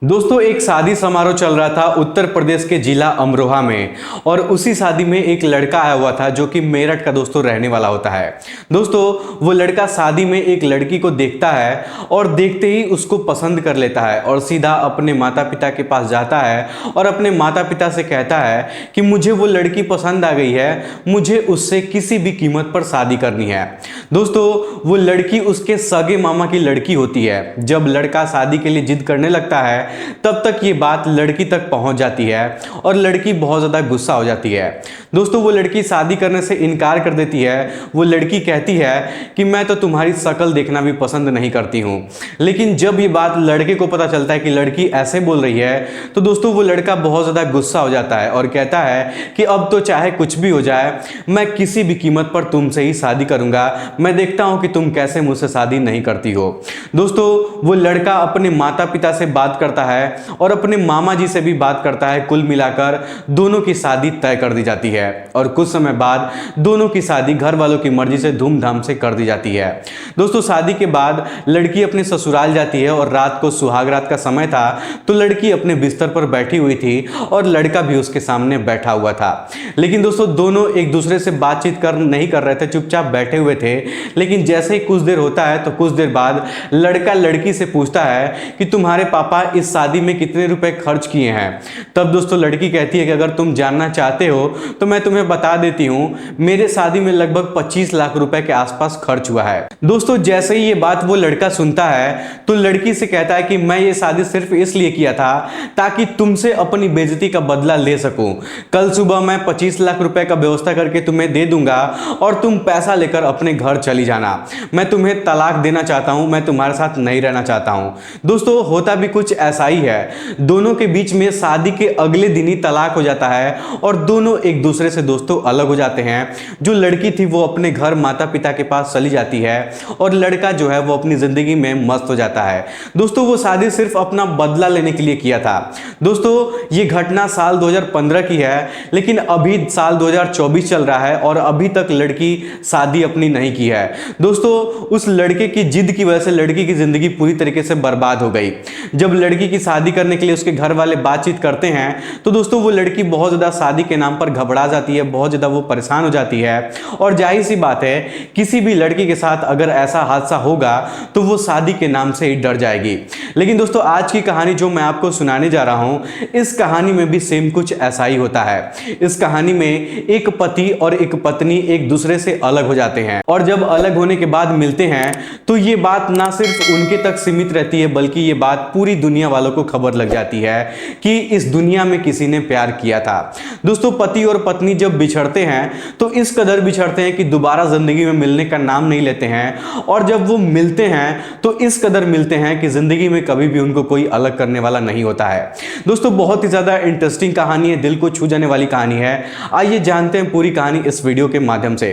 दोस्तों एक शादी समारोह चल रहा था उत्तर प्रदेश के जिला अमरोहा में। और उसी शादी में एक लड़का आया हुआ था जो कि मेरठ का दोस्तों रहने वाला होता है। दोस्तों वो लड़का शादी में एक लड़की को देखता है और देखते ही उसको पसंद कर लेता है और सीधा अपने माता पिता के पास जाता है और अपने माता पिता से कहता है कि मुझे वो लड़की पसंद आ गई है, मुझे उससे किसी भी कीमत पर शादी करनी है। दोस्तों वो लड़की उसके सगे मामा की लड़की होती है। जब लड़का शादी के लिए जिद करने लगता है तब तक ये बात लड़की तक पहुंच जाती है और लड़की बहुत ज़्यादा गुस्सा हो जाती है। दोस्तों वो लड़की शादी करने से इनकार कर देती है। वो लड़की कहती है कि मैं तो तुम्हारी शक्ल देखना भी पसंद नहीं करती हूँ। लेकिन जब ये बात लड़के को पता चलता है कि लड़की ऐसे बोल रही है तो दोस्तों वो लड़का बहुत ज़्यादा गुस्सा हो जाता है और कहता है कि अब तो चाहे कुछ भी हो जाए, मैं किसी भी कीमत पर तुमसे ही शादी करूँगा। मैं देखता हूँ कि तुम कैसे मुझसे शादी नहीं करती हो। दोस्तों वो लड़का अपने माता पिता से बात करता है और अपने मामा जी से भी बात करता है। कुल मिलाकर दोनों की शादी तय कर दी जाती है और कुछ समय बाद दोनों की शादी घर वालों की मर्जी से धूमधाम से कर दी जाती है। दोस्तों शादी के बाद लड़की अपने ससुराल जाती है और रात को सुहाग रात का समय था तो लड़की अपने बिस्तर पर बैठी हुई थी और लड़का भी उसके सामने बैठा हुआ था। लेकिन दोस्तों दोनों एक दूसरे से बातचीत नहीं कर रहे थे, चुपचाप बैठे हुए थे। लेकिन जैसे ही कुछ देर होता है तो कुछ देर बाद लड़का लड़की से पूछता है कि तुम्हारे पापा इस शादी में कितने रुपए खर्च किए हैं। तब दोस्तों लड़की कहती है कि अगर तुम जानना चाहते हो तो मैं तुम्हें बता देती हूं, मेरे शादी में लगभग 25 लाख रुपए के आसपास खर्च हुआ है। दोस्तों जैसे ही ये बात वो लड़का सुनता है तो लड़की से कहता है कि मैं ये शादी सिर्फ इसलिए किया था ताकि तुमसे अपनी बेइज्जती का बदला ले सकूं। कल सुबह मैं 25 लाख रुपए का व्यवस्था करके तुम्हें दे दूंगा और तुम पैसा लेकर अपने घर चली जाना। मैं तुम्हें तलाक देना चाहता हूं, मैं तुम्हारे साथ नहीं रहना चाहता हूं। दोस्तों होता भी कुछ ऐसा ही है। दोनों के बीच में शादी के अगले दिन ही तलाक हो जाता है और दोनों एक दूसरे से दोस्तों अलग हो जाते हैं। जो लड़की थी वो अपने घर माता पिता के पास चली जाती है और लड़का जो है वो अपनी जिंदगी में मस्त हो जाता है। दोस्तों वो शादी सिर्फ अपना बदला लेने के लिए किया था। दोस्तों ये घटना साल 2015 की है, लेकिन अभी साल 2024 चल रहा है और अभी तक लड़की शादी अपनी नहीं की है। दोस्तों उस लड़के की जिद की वजह से लड़की की जिंदगी पूरी तरीके से बर्बाद हो गई। जब लड़की की शादी करने के लिए उसके घर वाले बातचीत करते हैं तो दोस्तों वो लड़की बहुत ज्यादा शादी के नाम पर घबरा जाती है, बहुत ज्यादा वो परेशान हो जाती है। और जाहिर सी बात है किसी भी लड़की के साथ अगर ऐसा हादसा होगा तो वो शादी के नाम से ही डर जाएगी। लेकिन दोस्तों आज की कहानी जो मैं आपको सुनाने जा रहा हूं, इस कहानी में भी सेम कुछ ऐसा ही होता है। इस कहानी में एक पति और एक पत्नी एक दूसरे से अलग हो जाते हैं और जब अलग होने के बाद मिलते हैं तो ये बात ना सिर्फ उनके तक सीमित रहती है बल्कि ये बात पूरी दुनिया वालों को खबर लग जाती है कि इस दुनिया में किसी ने प्यार किया था। दोस्तों पति और पत्नी जब बिछड़ते हैं तो इस कदर बिछड़ते हैं कि दोबारा जिंदगी में मिलने का नाम नहीं लेते हैं और जब वो मिलते हैं तो इस कदर मिलते हैं कि जिंदगी में कभी भी उनको कोई अलग करने वाला नहीं होता है। दोस्तों बहुत ही ज्यादा इंटरेस्टिंग कहानी है, दिल को छू जाने वाली कहानी है। आइए जानते हैं पूरी कहानी इस वीडियो के माध्यम से।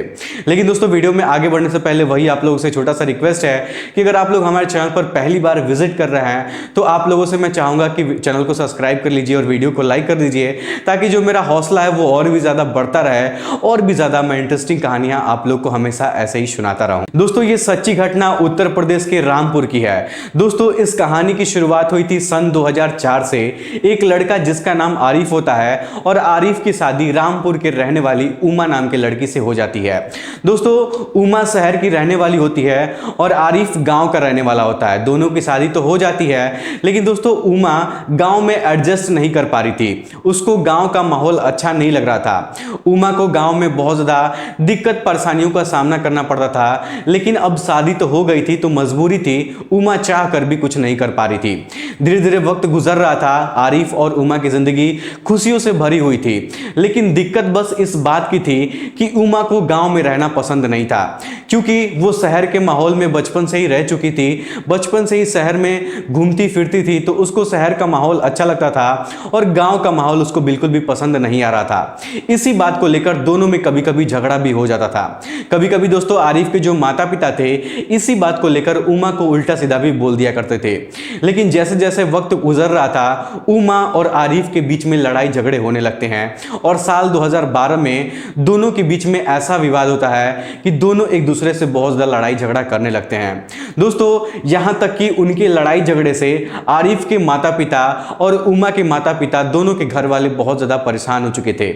लेकिन दोस्तों वीडियो में आगे बढ़ने से पहले वही आप लोगों से छोटा सा रिक्वेस्ट है कि अगर आप लोग हमारे चैनल पर पहली बार विजिट कर रहे हैं तो आप लोगों से मैं चाहूंगा कि चैनल को सब्सक्राइब कर लीजिए और वीडियो को लाइक कर दीजिए ताकि जो मेरा हौसला है वो और भी ज्यादा बढ़ता रहे और भी ज्यादा मैं इंटरेस्टिंग कहानियां आप लोग को हमेशा ऐसे ही सुनाता रहूं। दोस्तों ये सच्ची घटना उत्तर प्रदेश के रामपुर की है। दोस्तों इस कहानी की शुरुआत हुई थी सन 2004 से। एक लड़का जिसका नाम आरिफ होता है और आरिफ की शादी रामपुर के रहने वाली उमा नाम के लड़की से हो जाती है। दोस्तों उमा शहर की रहने वाली होती है और आरिफ गांव का रहने वाला होता है। दोनों की शादी तो हो जाती है लेकिन दोस्तों उमा गांव में एडजस्ट नहीं कर पा रही थी। उसको गांव का माहौल अच्छा नहीं लग रहा था। उमा को गांव में बहुत ज्यादा दिक्कत परेशानियों का सामना करना पड़ता था। लेकिन अब शादी तो हो गई थी तो मजबूरी थी, उमा चाह कर भी कुछ नहीं कर पा रही थी। धीरे धीरे वक्त गुजर रहा था, आरिफ और उमा की जिंदगी खुशियों से भरी हुई थी। लेकिन दिक्कत बस इस बात की थी कि उमा को गांव में रहना पसंद नहीं था क्योंकि वो शहर के माहौल में बचपन से ही रह चुकी थी, बचपन से ही शहर में घूमती फिरती थी तो उसको शहर का माहौल अच्छा लगता था और गांव का माहौल उसको बिल्कुल भी पसंद नहीं आ रहा था। इसी बात को लेकर दोनों में कभी कभी झगड़ा भी हो जाता था। कभी कभी दोस्तों आरिफ के जो माता पिता थे इसी बात को लेकर उमा को उल्टा सीधा भी बोल दिया करते थे। लेकिन जैसे जैसे वक्त गुजर रहा था उमा और आरिफ के बीच में लड़ाई झगड़े होने लगते हैं और साल 2012 में दोनों के बीच में ऐसा विवाद होता है कि दोनों एक दूसरे से बहुत ज्यादा लड़ाई झगड़ा करने लगते हैं। दोस्तों यहां तक कि उनके लड़ाई झगड़े से आरिफ आरिफ के माता पिता और उमा के माता पिता दोनों के घर वाले बहुत ज़्यादा परेशान हो चुके थे।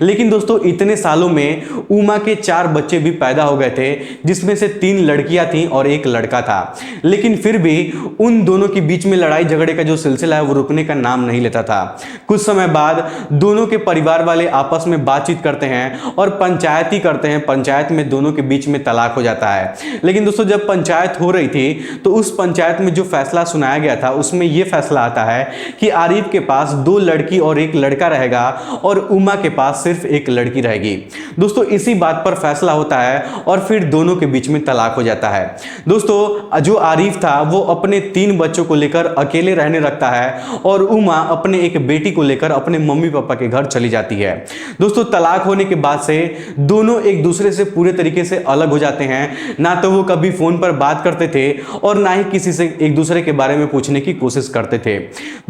लेकिन दोस्तों इतने सालों में उमा के 4 बच्चे भी पैदा हो गए थे, जिसमें से 3 लड़कियां थीं और 1 लड़का था। लेकिन फिर भी उन दोनों के बीच में लड़ाई झगड़े का जो सिलसिला है वो रुकने का नाम नहीं लेता था। कुछ समय बाद दोनों के परिवार वाले आपस में बातचीत करते हैं और पंचायत ही करते हैं। पंचायत में दोनों के बीच में तलाक हो जाता है। लेकिन दोस्तों जब पंचायत हो रही थी तो उस पंचायत में जो फैसला सुनाया गया था उसमें यह फैसला आता है कि आरिफ के पास 2 लड़की और 1 लड़का रहेगा और उमा के पास सिर्फ 1 लड़की रहेगी। दोस्तों इसी बात पर फैसला होता है और फिर दोनों के बीच में तलाक हो जाता है। दोस्तों जो आरिफ था वो अपने 3 बच्चों को लेकर अकेले रहने लगता है और उमा अपने एक बेटी को लेकर अपने मम्मी पापा के घर चली जाती है। दोस्तों तलाक होने के बाद से दोनों एक दूसरे से पूरे तरीके से अलग हो जाते हैं। ना तो वो कभी फोन पर बात करते थे और ना ही किसी से एक दूसरे के बारे में पूछने की कोशिश करते थे।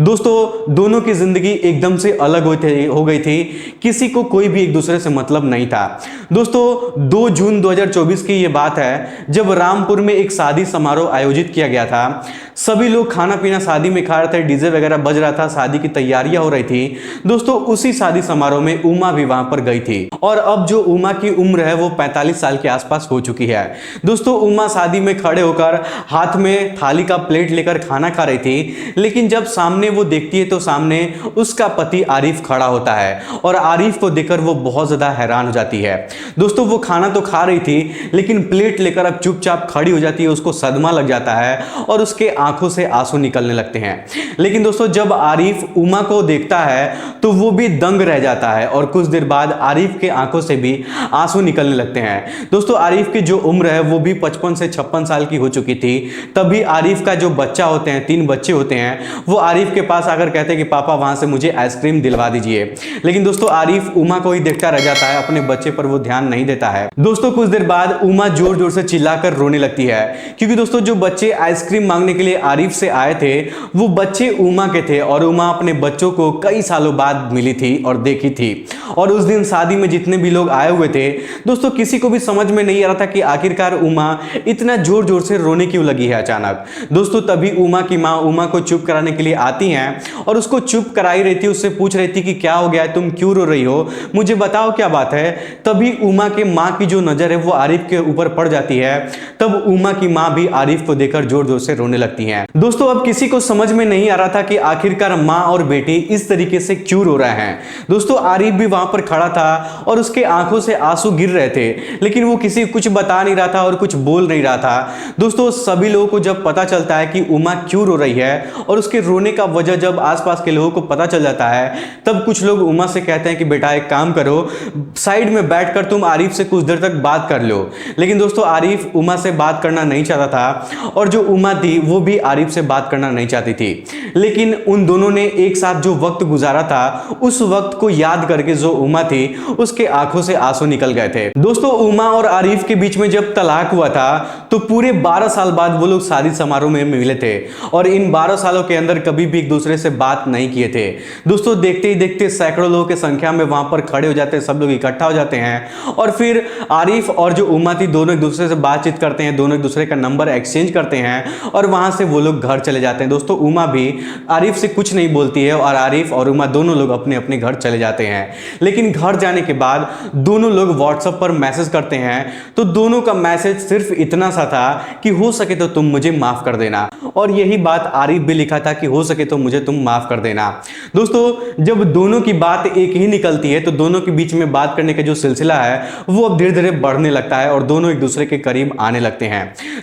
दोस्तों दोनों की जिंदगी एकदम से अलग हो गई थी। किसी को कोई भी एक दूसरे से मतलब नहीं था। दोस्तों 2 जून 2024 की ये बात है जब रामपुर में एक शादी समारोह आयोजित किया गया था। सभी लोग खाना पीना शादी में खा रहे थे, डीजे वगैरह बज रहा था, शादी की तैयारियां हो रही थी। दोस्तों उसी शादी समारोह में उमा भी वहां पर गई थी और अब जो उमा की उम्र है वो 45 साल के आसपास हो चुकी है। दोस्तों उमा शादी में खड़े होकर हाथ में थाली का प्लेट लेकर खाना खा रही थी। लेकिन जब सामने वो देखती है तो सामने उसका पति आरिफ खड़ा होता है और आरिफ को देखकर वो बहुत ज्यादा हैरान हो जाती है। दोस्तों वो खाना तो खा रही थी लेकिन प्लेट लेकर अब चुपचाप खड़ी हो जाती है। उसको सदमा लग जाता है और उसके आंखों से आंसू निकलने लगते हैं। लेकिन दोस्तों जब आरिफ उमा को देखता है तो वो भी दंग रह जाता है और कुछ देर बाद आरिफ के आंखों से भी आंसू निकलने लगते हैं। दोस्तों आरिफ की जो उम्र है वो भी 55 से 56 साल की हो चुकी थी। तभी आरिफ का जो बच्चा होते हैं, 3 बच्चे होते हैं, वो आरिफ के पास आकर कहते हैं कि पापा वहां से मुझे आइसक्रीम दिलवा दीजिए। लेकिन दोस्तों आरिफ उमा को ही देखता रह जाता है, अपने बच्चे पर वो ध्यान नहीं देता है। दोस्तों कुछ देर बाद उमा जोर जोर से चिल्लाकर रोने लगती है क्योंकि दोस्तों जो बच्चे आइसक्रीम मांगने के लिए आरिफ से आए थे वो बच्चे उमा के थे और उमा अपने बच्चों को कई सालों बाद मिली थी और देखी थी। और उस दिन शादी में जितने भी लोग आए हुए थे दोस्तों किसी को भी समझ में नहीं आ रहा था कि आखिरकार उमा इतना जोर जोर से रोने क्यों लगी है अचानक। दोस्तों तभी उमा की माँ उमा को चुप कराने के लिए आती हैं और उसको चुप कराई रही थी। उससे पूछ रही थी कि क्या हो गया, तुम क्यों रो रही हो, मुझे बताओ क्या बात है। तभी उमा के माँ की जो नजर है वो आरिफ के ऊपर पड़ जाती है। तब उमा की माँ भी आरिफ को देखकर जोर जोर से रोने लगती हैं। दोस्तों अब किसी को समझ में नहीं आ रहा था कि आखिरकार माँ और बेटी इस तरीके से क्यों रो रहे हैं। दोस्तों आरिफ भी वहां पर खड़ा था और उसके आंखों से आंसू गिर रहे थे लेकिन वो किसी कुछ बता नहीं रहा था और कुछ बोल नहीं रहा था। दोस्तों सभी लोगों को जब पता चलता है कि उमा क्यों रो रही है और उसके रोने का वजह जब आसपास के लोगों को पता चल जाता है तब कुछ लोग उमा से कहते हैं कि बेटा एक काम करो, साइड में बैठकर तुम आरिफ से कुछ देर तक बात कर लो। लेकिन दोस्तों आरिफ उमा से बात करना नहीं चाहता था और जो उमा थी वो भी आरिफ से बात करना नहीं चाहती थी। लेकिन उन दोनों ने एक साथ जो वक्त गुजारा था उस वक्त को याद करके जो उमा थी उसके आंखों से आंसू निकल गए थे। दोस्तों उमा और आरिफ के बीच में जब तलाक हुआ था तो पूरे 12 साल बाद वो लोग शादी समारोह में मिले थे और इन 12 सालों के अंदर कभी भी एक दूसरे से बात नहीं किए थे। दोस्तों देखते ही देखते सैकड़ों लोगों की संख्या में वहां पर खड़े हो जाते हैं, सब लोग इकट्ठा हो जाते हैं और फिर आरिफ और जो उमा थी दोनों एक दूसरे से बातचीत करते हैं, दोनों एक दूसरे का नंबर एक्सचेंज करते हैं और वहां से वो लोग घर चले जाते हैं। दोस्तों उमा भी आरिफ से कुछ नहीं बोलती है और आरिफ और उमा दोनों लोग अपने अपने घर चले जाते हैं। लेकिन घर जाने के बाद दोनों लोग व्हाट्सएप पर मैसेज करते हैं तो दोनों का मैसेज सिर्फ इतना सा था कि हो सके तो तुम मुझे माफ कर देना और यही बात आरिफ भी लिखा था कि हो सके तो मुझे तुम माफ कर देना। दोस्तों जब दोनों की बात एक ही निकलती है तो दोनों के बीच में बात करने का जो सिलसिला है वो अब धीरे धीरे बढ़ने लगता है और दोनों एक दूसरे के करीब आने लगते हैं।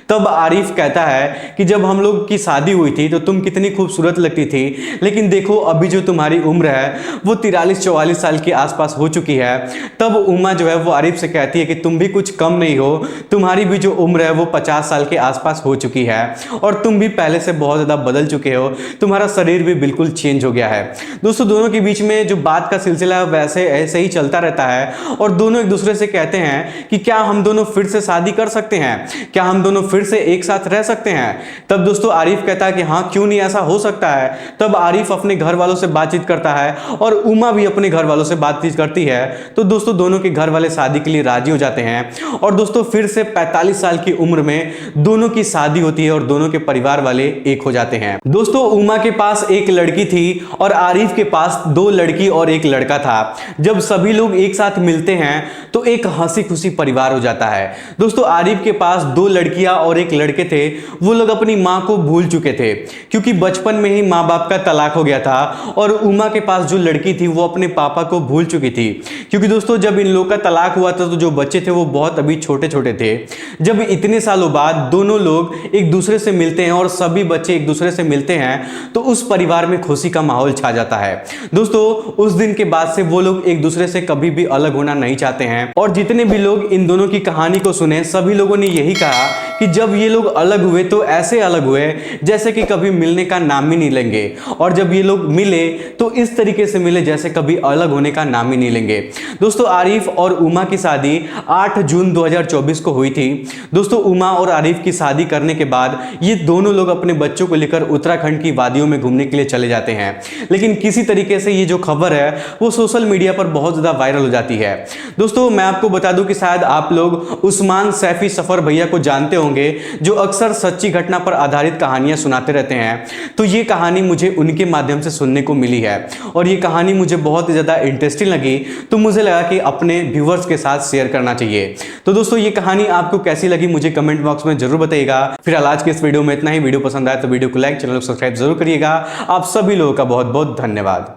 तब आरिफ कहता है कि जब हम लोग की शादी हुई थी तो तुम कितनी खूबसूरत लगती थी, लेकिन देखो अभी जो तुम्हारी उम्र है वो 43-44 साल के आसपास हो चुकी है। तब उमा जो है वो आरिफ से कहती है कि तुम भी कुछ कम नहीं हो, तुम्हारी भी जो उम्र है वो 50 साल के आसपास हो चुकी है और तुम भी पहले से बहुत ज़्यादा बदल चुके हो, तुम्हारा शरीर भी बिल्कुल चेंज हो गया है। दोस्तों दोनों के बीच में जो बात का सिलसिला है वैसे ऐसे ही चलता रहता है और दोनों एक दूसरे से कहते हैं कि क्या हम दोनों फिर से शादी कर सकते हैं, क्या हम दोनों फिर से एक साथ रह सकते हैं। तब दोस्तों आरिफ कहता है कि हाँ क्यों नहीं, ऐसा हो सकता है। तब आरिफ अपने घर वालों से बातचीत करता है और उमा भी अपने घर वालों से बातचीत करती है तो दोस्तों दोनों के घर वाले शादी के लिए राजी हो जाते हैं और दोस्तों फिर से 45 साल की उम्र में दोनों की शादी होती है और दोनों के परिवार वाले एक हो जाते हैं। दोस्तों उमा के पास एक लड़की थी और आरिफ के पास 2 लड़की और एक लड़का था। जब सभी लोग एक साथ मिलते हैं तो एक हंसी खुशी परिवार हो जाता है। दोस्तों आरिफ के पास 2 लड़कियां और एक लड़के थे। वो लोग अपनी मां को भूल चुके थे क्योंकि बचपन में ही मां बाप का तलाक हो गया था और उमा के पास जो लड़की थी वो अपने पापा को भूल चुकी थी क्योंकि दोस्तों जब इन लोग का तलाक हुआ था तो जो बच्चे थे वो बहुत अभी छोटे छोटे थे। जब इतने सालों बाद दोनों लोग एक दूसरे से मिलते हैं और सभी बच्चे एक दूसरे से मिलते हैं तो उस परिवार में खुशी का माहौल छा जाता है। दोस्तों उस दिन के बाद से वो लोग एक दूसरे से कभी भी अलग होना नहीं चाहते हैं और जितने भी लोग इन दोनों की कहानी को सुने सभी लोगों ने यही कहा कि जब ये लोग अलग हुए तो ऐसे अलग हुए जैसे कि कभी मिलने का नाम ही नहीं लेंगे और जब ये लोग मिले तो इस तरीके से मिले जैसे कभी अलग होने का नाम ही नहीं लेंगे। दोस्तों आरिफ और उमा की शादी 8 जून 2024 को हुई थी। दोस्तों उमा और आरिफ की शादी करने के बाद ये दोनों लोग अपने बच्चों को लेकर उत्तराखंड की वादियों में घूमने के लिए चले जाते हैं, लेकिन किसी तरीके से ये जो खबर है वो सोशल मीडिया पर बहुत ज्यादा वायरल हो जाती है। दोस्तों मैं आपको बता दूं कि शायद आप लोग उस्मान सैफी सफर भैया को जानते होंगे जो अक्सर सच्ची घटना पर आधारित कहानियां सुनाते रहते हैं। तो ये कहानी मुझे उनके माध्यम से सुनने को मिली है और ये कहानी मुझे बहुत ही ज्यादा इंटरेस्टिंग लगी तो मुझे लगा कि अपने व्यूवर्स के साथ शेयर करना चाहिए। तो दोस्तों ये कहानी आपको कैसी लगी मुझे कमेंट बॉक्स में जरूर बताइएगा। फिलहाल आज के इस वीडियो में इतना ही। वीडियो पसंद आए तो वीडियो को लाइक, चैनल को सब्सक्राइब जरूर करिएगा। आप सभी लोगों का बहुत बहुत धन्यवाद।